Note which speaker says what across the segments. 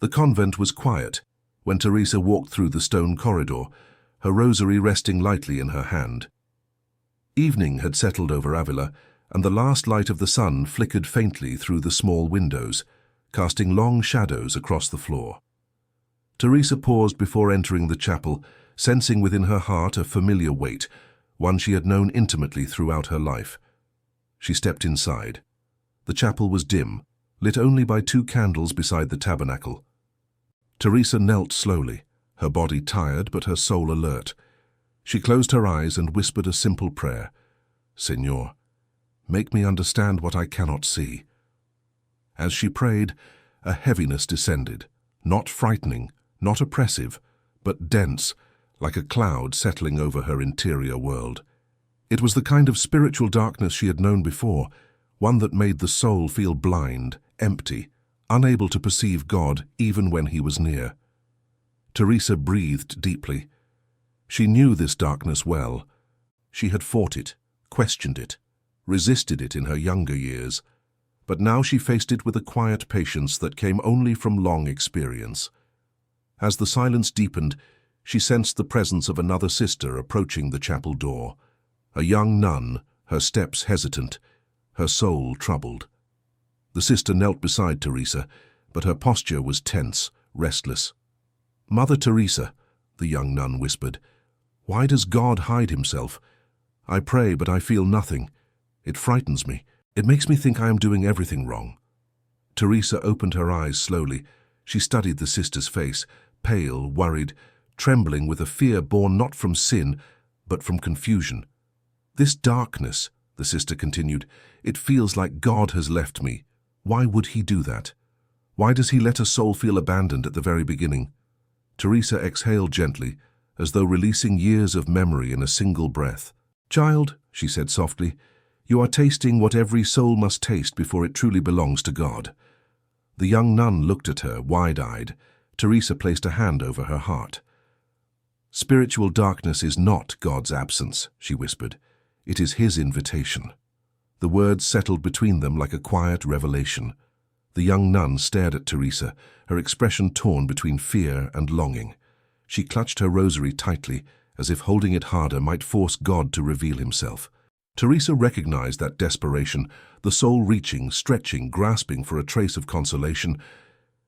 Speaker 1: The convent was quiet when Teresa walked through the stone corridor, her rosary resting lightly in her hand. Evening had settled over Ávila, and the last light of the sun flickered faintly through the small windows, casting long shadows across the floor. Teresa paused before entering the chapel, sensing within her heart a familiar weight, one she had known intimately throughout her life. She stepped inside. The chapel was dim, lit only by 2 candles beside the tabernacle. Teresa knelt slowly, her body tired but her soul alert. She closed her eyes and whispered a simple prayer. "Señor, make me understand what I cannot see." As she prayed, a heaviness descended, not frightening, not oppressive, but dense, like a cloud settling over her interior world. It was the kind of spiritual darkness she had known before, one that made the soul feel blind, empty, unable to perceive God even when he was near. Teresa breathed deeply. She knew this darkness well. She had fought it, questioned it, resisted it in her younger years, but now she faced it with a quiet patience that came only from long experience. As the silence deepened, she sensed the presence of another sister approaching the chapel door. A young nun, her steps hesitant, her soul troubled. The sister knelt beside Teresa, but her posture was tense, restless. "Mother Teresa," the young nun whispered, "why does God hide himself? I pray, but I feel nothing. It frightens me. It makes me think I am doing everything wrong." Teresa opened her eyes slowly. She studied the sister's face, pale, worried, trembling with a fear born not from sin, but from confusion. "This darkness," the sister continued, "it feels like God has left me. Why would he do that? Why does he let a soul feel abandoned at the very beginning?" Teresa exhaled gently, as though releasing years of memory in a single breath. "Child," she said softly, "you are tasting what every soul must taste before it truly belongs to God." The young nun looked at her, wide-eyed. Teresa placed a hand over her heart. "Spiritual darkness is not God's absence," she whispered. "It is his invitation." The words settled between them like a quiet revelation. The young nun stared at Teresa, her expression torn between fear and longing. She clutched her rosary tightly, as if holding it harder might force God to reveal himself. Teresa recognized that desperation, the soul reaching, stretching, grasping for a trace of consolation.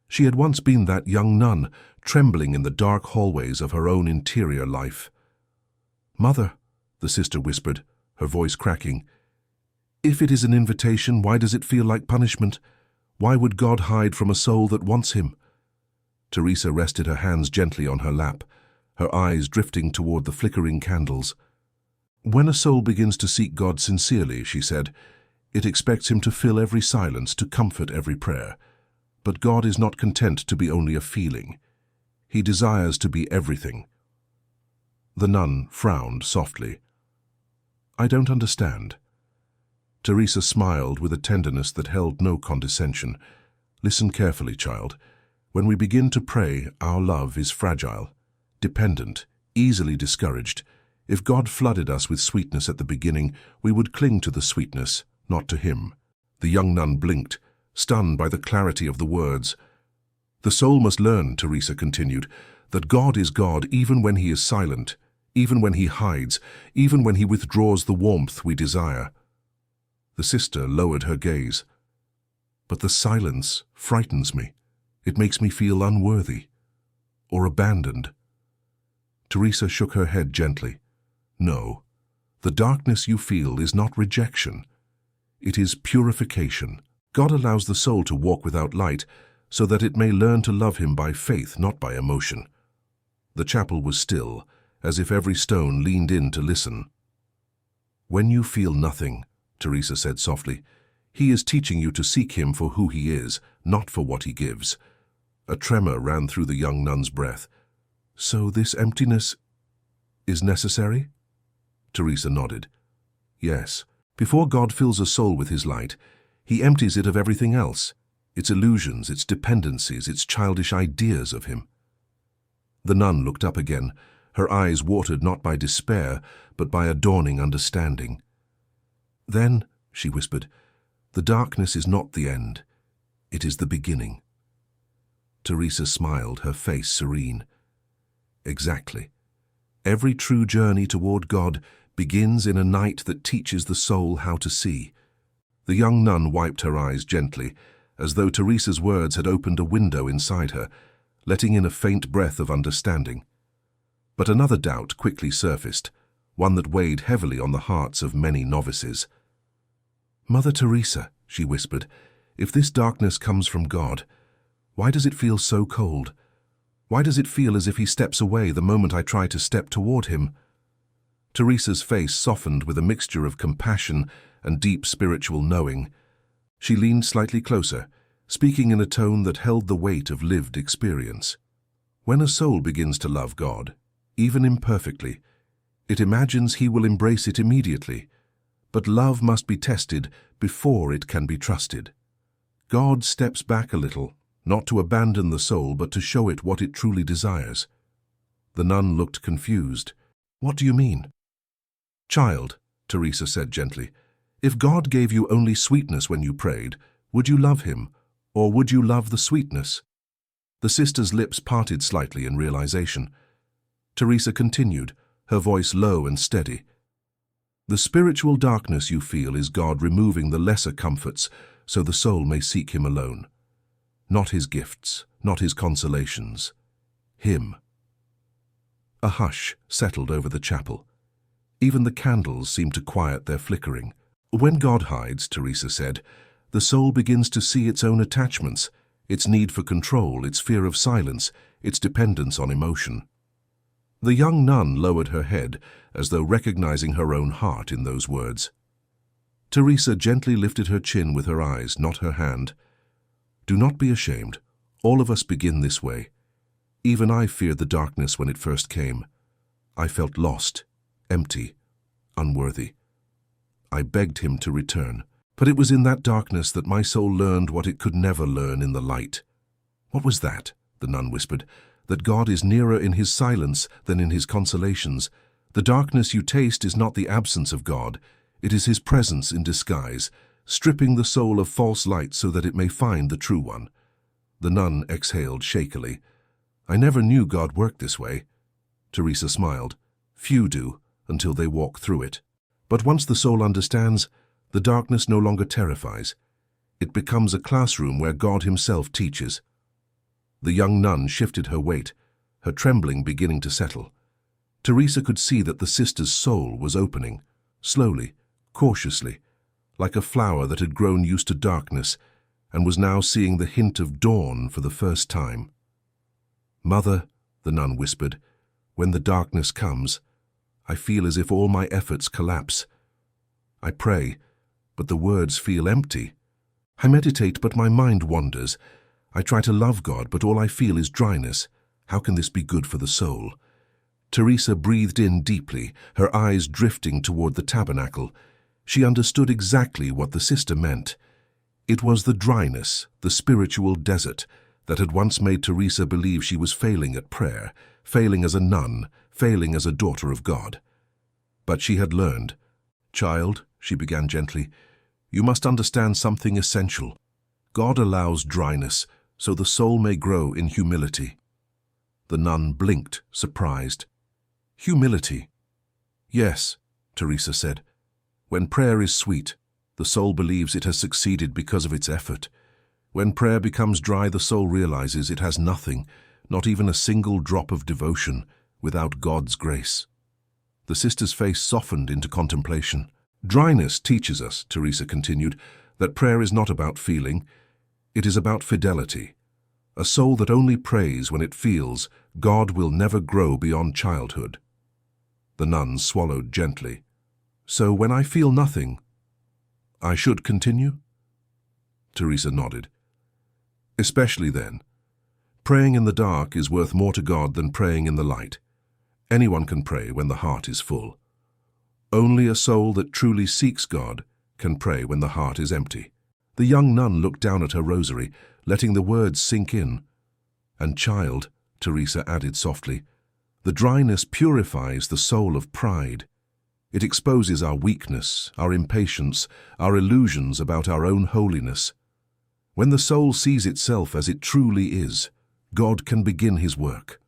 Speaker 1: She had once been that young nun, trembling in the dark hallways of her own interior life. "Mother," the sister whispered, her voice cracking, "if it is an invitation, why does it feel like punishment? Why would God hide from a soul that wants him?" Teresa rested her hands gently on her lap, her eyes drifting toward the flickering candles. "When a soul begins to seek God sincerely," she said, "it expects him to fill every silence, to comfort every prayer. But God is not content to be only a feeling. He desires to be everything." The nun frowned softly. "I don't understand." Teresa smiled with a tenderness that held no condescension. "Listen carefully, child. When we begin to pray, our love is fragile, dependent, easily discouraged. If God flooded us with sweetness at the beginning, we would cling to the sweetness, not to him." The young nun blinked, stunned by the clarity of the words. "The soul must learn," Teresa continued, "that God is God even when he is silent, even when he hides, even when he withdraws the warmth we desire." The sister lowered her gaze. "But the silence frightens me. It makes me feel unworthy or abandoned." Teresa shook her head gently. "No, the darkness you feel is not rejection. It is purification. God allows the soul to walk without light so that it may learn to love him by faith, not by emotion." The chapel was still, as if every stone leaned in to listen. "When you feel nothing," Teresa said softly, "he is teaching you to seek him for who he is, not for what he gives." A tremor ran through the young nun's breath. "So this emptiness is necessary?" Teresa nodded. "Yes. Before God fills a soul with his light, he empties it of everything else, its illusions, its dependencies, its childish ideas of him." The nun looked up again, her eyes watered not by despair, but by a dawning understanding. "Then," she whispered, "the darkness is not the end, it is the beginning." Teresa smiled, her face serene. Exactly. Every true journey toward God begins in a night that teaches the soul how to see. The young nun wiped her eyes gently, as though Teresa's words had opened a window inside her, letting in a faint breath of understanding. But another doubt quickly surfaced, one that weighed heavily on the hearts of many novices. "Mother Teresa," she whispered, "if this darkness comes from God, why does it feel so cold? Why does it feel as if he steps away the moment I try to step toward him?" Teresa's face softened with a mixture of compassion and deep spiritual knowing. She leaned slightly closer, speaking in a tone that held the weight of lived experience. When a soul begins to love God, even imperfectly, it imagines he will embrace it immediately. But love must be tested before it can be trusted. God steps back a little, not to abandon the soul, but to show it what it truly desires. The nun looked confused. "What do you mean?" "Child," Teresa said gently, "if God gave you only sweetness when you prayed, would you love him, or would you love the sweetness?" The sister's lips parted slightly in realization. Teresa continued, her voice low and steady. "The spiritual darkness you feel is God removing the lesser comforts so the soul may seek him alone. Not his gifts, not his consolations. Him." A hush settled over the chapel. Even the candles seemed to quiet their flickering. "When God hides," Teresa said, "the soul begins to see its own attachments, its need for control, its fear of silence, its dependence on emotion." The young nun lowered her head, as though recognizing her own heart in those words. Teresa gently lifted her chin with her eyes, not her hand. "Do not be ashamed. All of us begin this way. Even I feared the darkness when it first came. I felt lost, empty, unworthy. I begged him to return. But it was in that darkness that my soul learned what it could never learn in the light." "What was that?" the nun whispered. "That God is nearer in his silence than in his consolations. The darkness you taste is not the absence of God. It is his presence in disguise, stripping the soul of false light so that it may find the true one." The nun exhaled shakily. "I never knew God worked this way." Teresa smiled. "Few do, until they walk through it. But once the soul understands, the darkness no longer terrifies. It becomes a classroom where God himself teaches." The young nun shifted her weight, her trembling beginning to settle. Teresa could see that the sister's soul was opening, slowly, cautiously, like a flower that had grown used to darkness and was now seeing the hint of dawn for the first time. "Mother," the nun whispered, "when the darkness comes, I feel as if all my efforts collapse. I pray, but the words feel empty. I meditate, but my mind wanders. I try to love God, but all I feel is dryness. How can this be good for the soul?" Teresa breathed in deeply, her eyes drifting toward the tabernacle. She understood exactly what the sister meant. It was the dryness, the spiritual desert, that had once made Teresa believe she was failing at prayer, failing as a nun, failing as a daughter of God. But she had learned. "Child," she began gently, "you must understand something essential. God allows dryness so the soul may grow in humility." The nun blinked, surprised. "Humility?" "Yes," Teresa said. "When prayer is sweet, the soul believes it has succeeded because of its effort. When prayer becomes dry, the soul realizes it has nothing, not even a single drop of devotion, without God's grace." The sister's face softened into contemplation. "Dryness teaches us," Teresa continued, "that prayer is not about feeling. It is about fidelity. A soul that only prays when it feels, God will never grow beyond childhood." The nun swallowed gently. "So when I feel nothing, I should continue?" Teresa nodded. "Especially then. Praying in the dark is worth more to God than praying in the light. Anyone can pray when the heart is full. Only a soul that truly seeks God can pray when the heart is empty." The young nun looked down at her rosary, letting the words sink in. "And child," Teresa added softly, "the dryness purifies the soul of pride. It exposes our weakness, our impatience, our illusions about our own holiness. When the soul sees itself as it truly is, God can begin his work.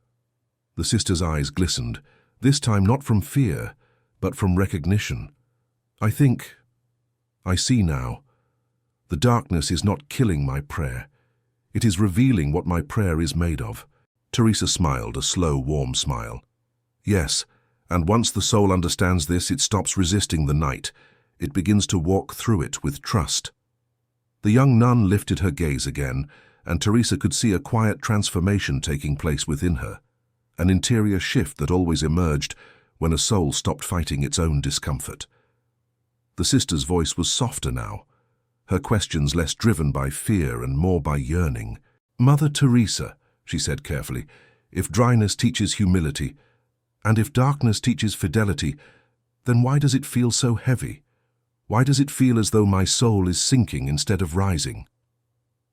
Speaker 1: The sister's eyes glistened, this time not from fear, but from recognition. I see now. The darkness is not killing my prayer. It is revealing what my prayer is made of. Teresa smiled, a slow, warm smile. Yes, and once the soul understands this, it stops resisting the night. It begins to walk through it with trust. The young nun lifted her gaze again, and Teresa could see a quiet transformation taking place within her, an interior shift that always emerged when a soul stopped fighting its own discomfort. The sister's voice was softer now, her questions less driven by fear and more by yearning. "Mother Teresa," she said carefully, "if dryness teaches humility, and if darkness teaches fidelity, then why does it feel so heavy? Why does it feel as though my soul is sinking instead of rising?"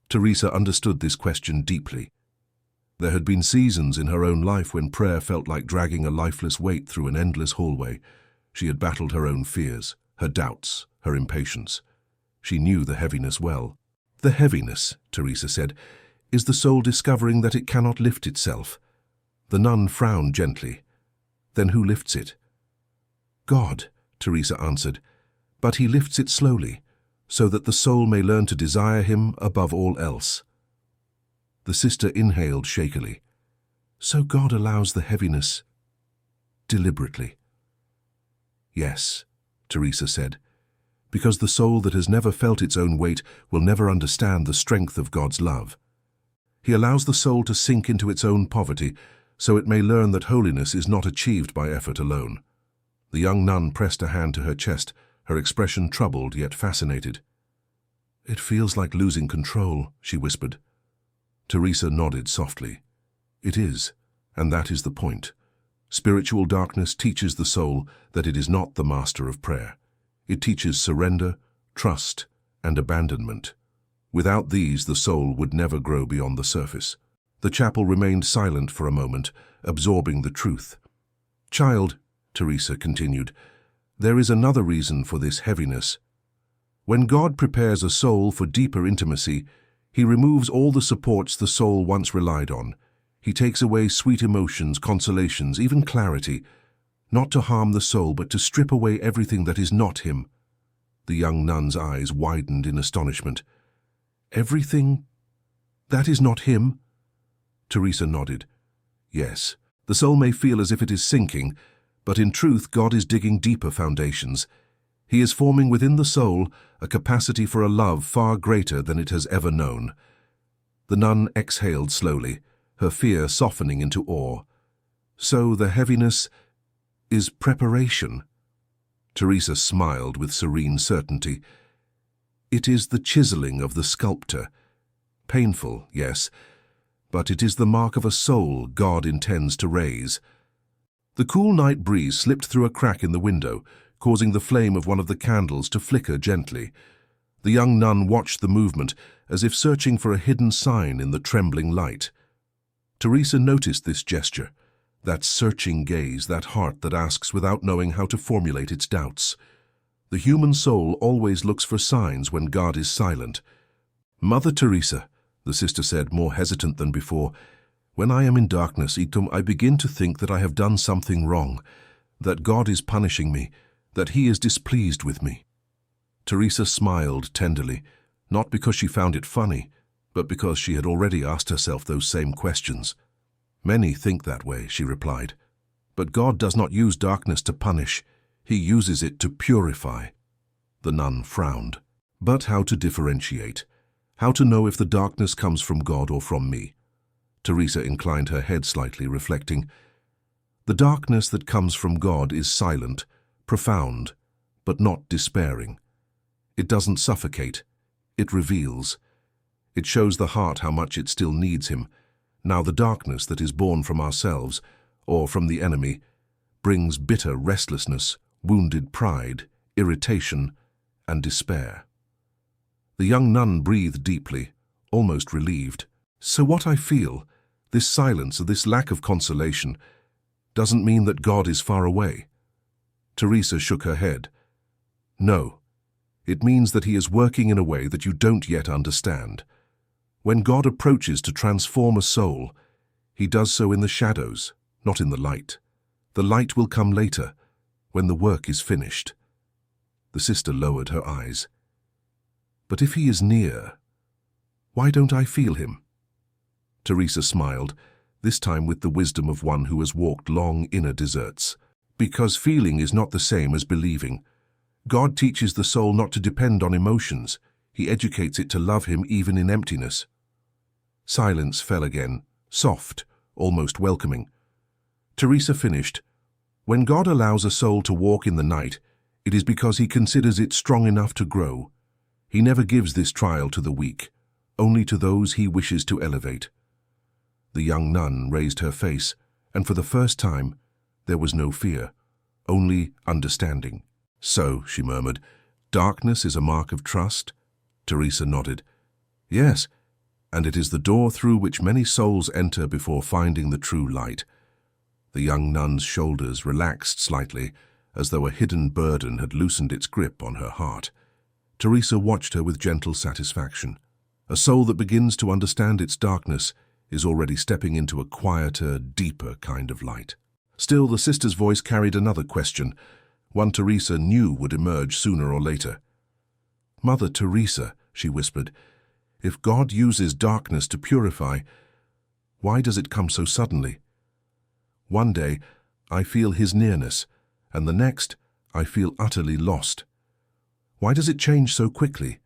Speaker 1: Teresa understood this question deeply. There had been seasons in her own life when prayer felt like dragging a lifeless weight through an endless hallway. She had battled her own fears, her doubts, her impatience. She knew the heaviness well. "The heaviness," Teresa said, "is the soul discovering that it cannot lift itself." The nun frowned gently. "Then who lifts it?" "God," Teresa answered, "but he lifts it slowly, so that the soul may learn to desire him above all else." The sister inhaled shakily. "So God allows the heaviness deliberately?" "Yes," Teresa said, "because the soul that has never felt its own weight will never understand the strength of God's love. He allows the soul to sink into its own poverty, so it may learn that holiness is not achieved by effort alone." The young nun pressed a hand to her chest, her expression troubled yet fascinated. "It feels like losing control," she whispered. Teresa nodded softly. "It is, and that is the point. Spiritual darkness teaches the soul that it is not the master of prayer. It teaches surrender, trust, and abandonment. Without these, the soul would never grow beyond the surface." The chapel remained silent for a moment, absorbing the truth. "Child," Teresa continued, "there is another reason for this heaviness. When God prepares a soul for deeper intimacy, he removes all the supports the soul once relied on. He takes away sweet emotions, consolations, even clarity, not to harm the soul, but to strip away everything that is not him." The young nun's eyes widened in astonishment. "Everything that is not him?" Teresa nodded. "Yes, the soul may feel as if it is sinking, but in truth God is digging deeper foundations. He is forming within the soul a capacity for a love far greater than it has ever known." The nun exhaled slowly, her fear softening into awe. "So the heaviness is preparation?" Teresa smiled with serene certainty. "It is the chiseling of the sculptor. Painful, yes, but it is the mark of a soul God intends to raise." The cool night breeze slipped through a crack in the window, causing the flame of one of the candles to flicker gently. The young nun watched the movement, as if searching for a hidden sign in the trembling light. Teresa noticed this gesture, that searching gaze, that heart that asks without knowing how to formulate its doubts. The human soul always looks for signs when God is silent. "Mother Teresa," the sister said, more hesitant than before, "when I am in darkness, I begin to think that I have done something wrong, that God is punishing me, that he is displeased with me." Teresa smiled tenderly, not because she found it funny, but because she had already asked herself those same questions. "Many think that way," she replied. "But God does not use darkness to punish. He uses it to purify." The nun frowned. "But how to differentiate? How to know if the darkness comes from God or from me?" Teresa inclined her head slightly, reflecting. "The darkness that comes from God is silent, profound, but not despairing. It doesn't suffocate. It reveals. It shows the heart how much it still needs him. Now the darkness that is born from ourselves, or from the enemy, brings bitter restlessness, wounded pride, irritation, and despair." The young nun breathed deeply, almost relieved. "So what I feel, this silence, this lack of consolation, doesn't mean that God is far away?" Teresa shook her head. "No. It means that he is working in a way that you don't yet understand. When God approaches to transform a soul, He does so in the shadows, not in the light. The light will come later, when the work is finished. The sister lowered her eyes. But if he is near, why don't I feel him? Teresa smiled, this time with the wisdom of one who has walked long inner deserts. Because feeling is not the same as believing. God teaches the soul not to depend on emotions. He educates it to love him even in emptiness. Silence fell again, soft, almost welcoming. Teresa finished. When God allows a soul to walk in the night, it is because he considers it strong enough to grow. He never gives this trial to the weak, only to those he wishes to elevate. The young nun raised her face, and for the first time, there was no fear, only understanding. So, she murmured, darkness is a mark of trust? Teresa nodded. Yes, and it is the door through which many souls enter before finding the true light. The young nun's shoulders relaxed slightly, as though a hidden burden had loosened its grip on her heart. Teresa watched her with gentle satisfaction. A soul that begins to understand its darkness is already stepping into a quieter, deeper kind of light. Still, the sister's voice carried another question, one Teresa knew would emerge sooner or later. Mother Teresa, she whispered, if God uses darkness to purify, why does it come so suddenly? One day, I feel his nearness, and the next, I feel utterly lost. Why does it change so quickly?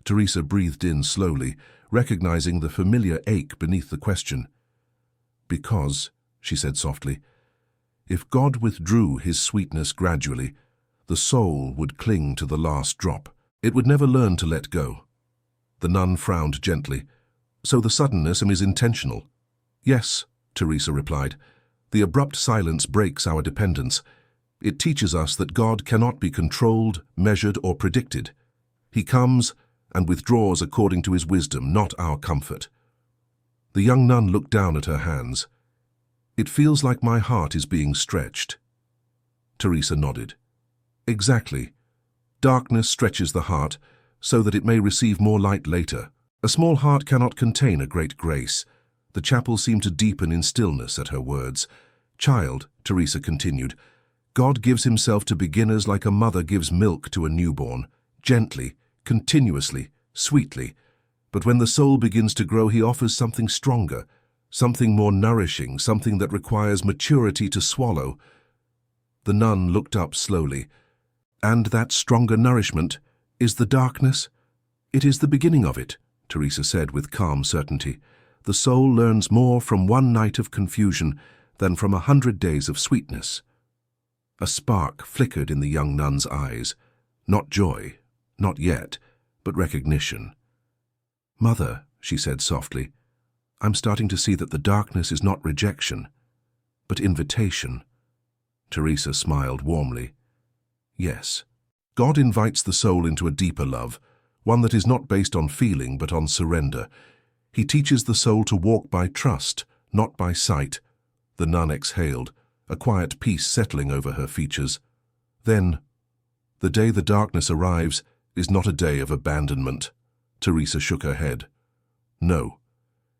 Speaker 1: Teresa breathed in slowly, recognizing the familiar ache beneath the question. Because, she said softly, if God withdrew his sweetness gradually, the soul would cling to the last drop. It would never learn to let go. The nun frowned gently. So the suddenness is intentional? Yes, Teresa replied. The abrupt silence breaks our dependence. It teaches us that God cannot be controlled, measured, or predicted. He comes and withdraws according to his wisdom, not our comfort. The young nun looked down at her hands. It feels like my heart is being stretched. Teresa nodded. Exactly. Darkness stretches the heart so that it may receive more light later. A small heart cannot contain a great grace. The chapel seemed to deepen in stillness at her words. Child, Teresa continued, God gives himself to beginners like a mother gives milk to a newborn, gently, continuously, sweetly. But when the soul begins to grow, he offers something stronger, something more nourishing, something that requires maturity to swallow. The nun looked up slowly. And that stronger nourishment is the darkness? It is the beginning of it, Teresa said with calm certainty. The soul learns more from one night of confusion than from 100 days of sweetness. A spark flickered in the young nun's eyes. Not joy, not yet, but recognition. Mother, she said softly, I'm starting to see that the darkness is not rejection, but invitation. Teresa smiled warmly. Yes, God invites the soul into a deeper love, one that is not based on feeling but on surrender. He teaches the soul to walk by trust, not by sight. The nun exhaled, a quiet peace settling over her features. Then, the day the darkness arrives is not a day of abandonment. Teresa shook her head. No,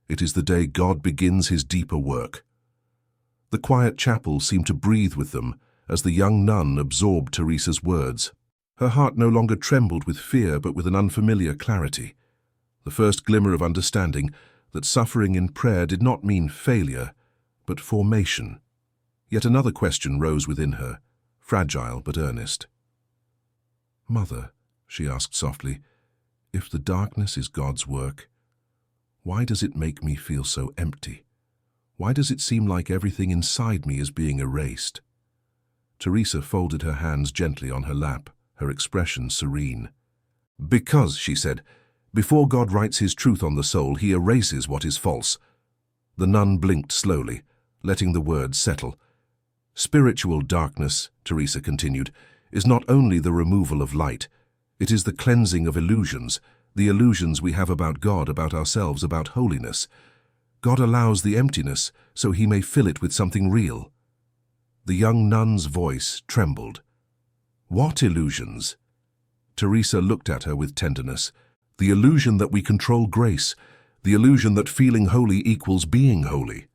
Speaker 1: it is the day God begins his deeper work. The quiet chapel seemed to breathe with them as the young nun absorbed Teresa's words. Her heart no longer trembled with fear but with an unfamiliar clarity. The first glimmer of understanding that suffering in prayer did not mean failure, but formation. Yet another question rose within her, fragile but earnest. Mother, she asked softly, if the darkness is God's work, why does it make me feel so empty? Why does it seem like everything inside me is being erased? Teresa folded her hands gently on her lap, her expression serene. Because, she said, before God writes his truth on the soul, he erases what is false. The nun blinked slowly, letting the words settle. Spiritual darkness, Teresa continued, is not only the removal of light, it is the cleansing of illusions, the illusions we have about God, about ourselves, about holiness. God allows the emptiness so he may fill it with something real. The young nun's voice trembled. What illusions? Teresa looked at her with tenderness. The illusion that we control grace, the illusion that feeling holy equals being holy.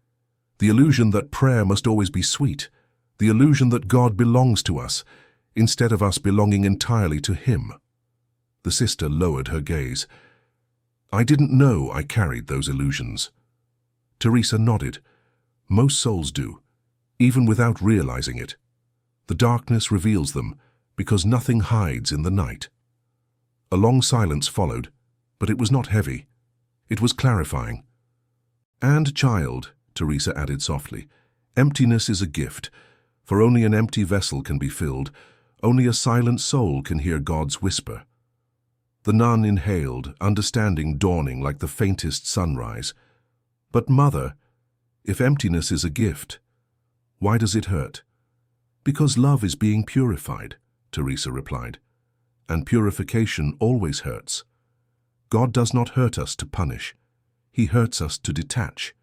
Speaker 1: The illusion that prayer must always be sweet. The illusion that God belongs to us, instead of us belonging entirely to Him. The sister lowered her gaze. I didn't know I carried those illusions. Teresa nodded. Most souls do, even without realizing it. The darkness reveals them, because nothing hides in the night. A long silence followed, but it was not heavy. It was clarifying. And child, Teresa added softly, emptiness is a gift, for only an empty vessel can be filled, only a silent soul can hear God's whisper. The nun inhaled, understanding dawning like the faintest sunrise. But mother, if emptiness is a gift, why does it hurt? Because love is being purified, Teresa replied, and purification always hurts. God does not hurt us to punish. He hurts us to detach.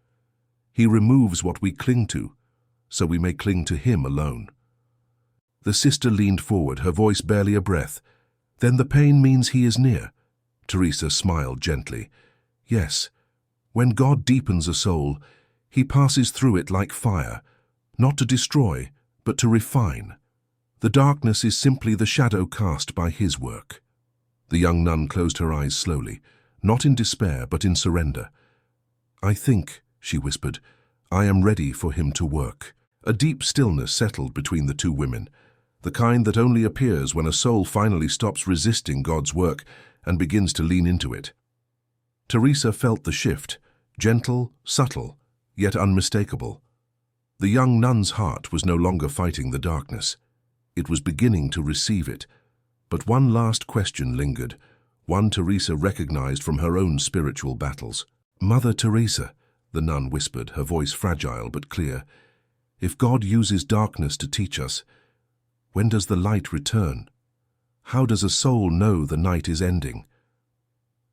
Speaker 1: He removes what we cling to, so we may cling to Him alone. The sister leaned forward, her voice barely a breath. Then the pain means He is near. Teresa smiled gently. Yes, when God deepens a soul, He passes through it like fire, not to destroy, but to refine. The darkness is simply the shadow cast by His work. The young nun closed her eyes slowly, not in despair, but in surrender. I think, she whispered, I am ready for Him to work. A deep stillness settled between the two women, the kind that only appears when a soul finally stops resisting God's work and begins to lean into it. Teresa felt the shift, gentle, subtle, yet unmistakable. The young nun's heart was no longer fighting the darkness. It was beginning to receive it. But one last question lingered, one Teresa recognized from her own spiritual battles. Mother Teresa, the nun whispered, her voice fragile but clear, if God uses darkness to teach us, when does the light return? How does a soul know the night is ending?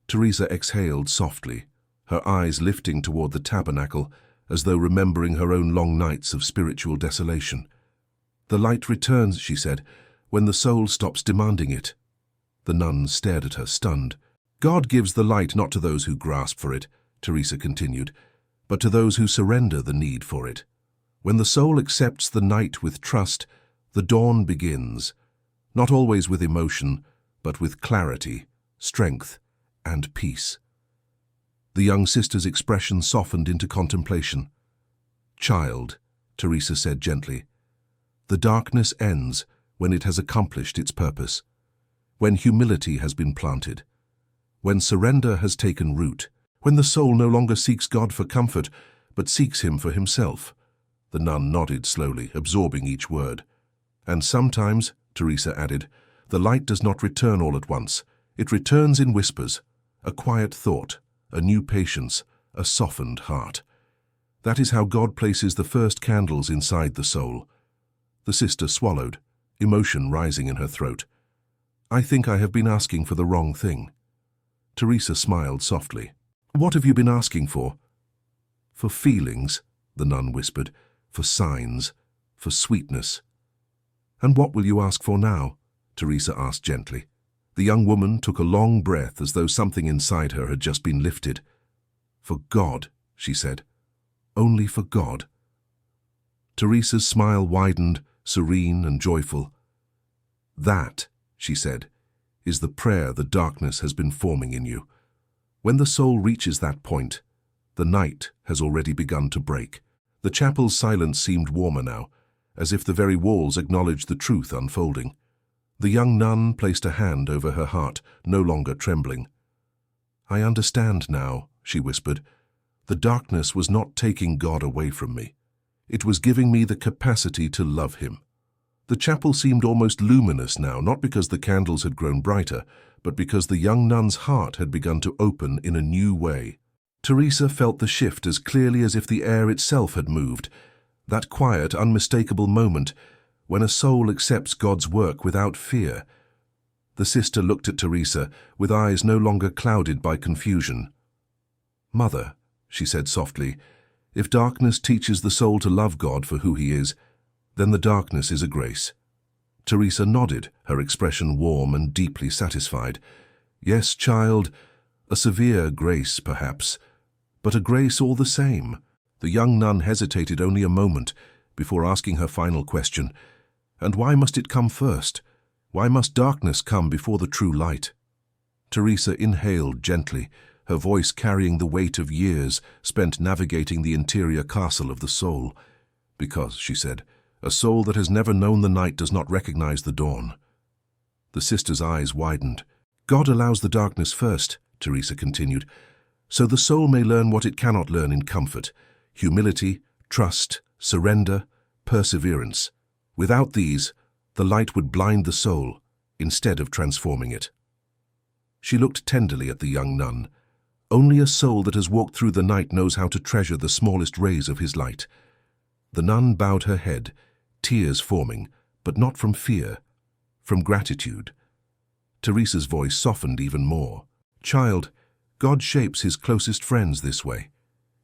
Speaker 1: Teresa exhaled softly, her eyes lifting toward the tabernacle, as though remembering her own long nights of spiritual desolation. The light returns, she said, when the soul stops demanding it. The nun stared at her, stunned. God gives the light not to those who grasp for it, Teresa continued, but to those who surrender the need for it. When the soul accepts the night with trust, the dawn begins, not always with emotion, but with clarity, strength, and peace. The young sister's expression softened into contemplation. Child, Teresa said gently, the darkness ends when it has accomplished its purpose, when humility has been planted, when surrender has taken root, when the soul no longer seeks God for comfort, but seeks Him for Himself. The nun nodded slowly, absorbing each word. And sometimes, Teresa added, the light does not return all at once. It returns in whispers, a quiet thought, a new patience, a softened heart. That is how God places the first candles inside the soul. The sister swallowed, emotion rising in her throat. I think I have been asking for the wrong thing. Teresa smiled softly. What have you been asking for? For feelings, the nun whispered, for signs, for sweetness. And what will you ask for now? Teresa asked gently. The young woman took a long breath as though something inside her had just been lifted. For God, she said. Only for God. Teresa's smile widened, serene and joyful. That, she said, is the prayer the darkness has been forming in you. When the soul reaches that point, the night has already begun to break. The chapel's silence seemed warmer now, as if the very walls acknowledged the truth unfolding. The young nun placed a hand over her heart, no longer trembling. I understand now, she whispered. The darkness was not taking God away from me. It was giving me the capacity to love Him. The chapel seemed almost luminous now, not because the candles had grown brighter, but because the young nun's heart had begun to open in a new way. Teresa felt the shift as clearly as if the air itself had moved, that quiet, unmistakable moment when a soul accepts God's work without fear. The sister looked at Teresa with eyes no longer clouded by confusion. Mother, she said softly, if darkness teaches the soul to love God for who He is, then the darkness is a grace. Teresa nodded, her expression warm and deeply satisfied. Yes, child, a severe grace, perhaps, but a grace all the same. The young nun hesitated only a moment before asking her final question. And why must it come first? Why must darkness come before the true light? Teresa inhaled gently, her voice carrying the weight of years spent navigating the interior castle of the soul. Because, she said, a soul that has never known the night does not recognize the dawn. The sister's eyes widened. God allows the darkness first, Teresa continued, so the soul may learn what it cannot learn in comfort: humility, trust, surrender, perseverance. Without these, the light would blind the soul instead of transforming it. She looked tenderly at the young nun. Only a soul that has walked through the night knows how to treasure the smallest rays of his light. The nun bowed her head, tears forming, but not from fear, from gratitude. Teresa's voice softened even more. Child, God shapes his closest friends this way.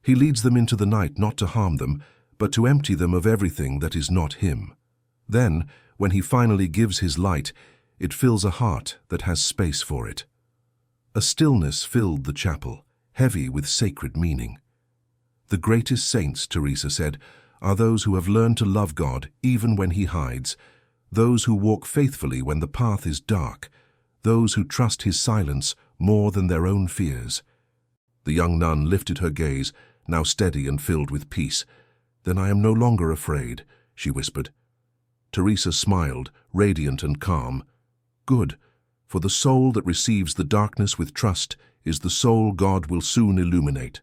Speaker 1: He leads them into the night not to harm them, but to empty them of everything that is not him. Then, when he finally gives his light, it fills a heart that has space for it. A stillness filled the chapel, heavy with sacred meaning. The greatest saints, Teresa said, are those who have learned to love God even when he hides, those who walk faithfully when the path is dark, those who trust his silence more than their own fears. The young nun lifted her gaze, now steady and filled with peace. Then I am no longer afraid, she whispered. Teresa smiled, radiant and calm. Good, for the soul that receives the darkness with trust is the soul God will soon illuminate.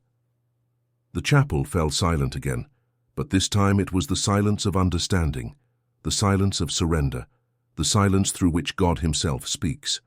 Speaker 1: The chapel fell silent again, but this time it was the silence of understanding, the silence of surrender, the silence through which God himself speaks.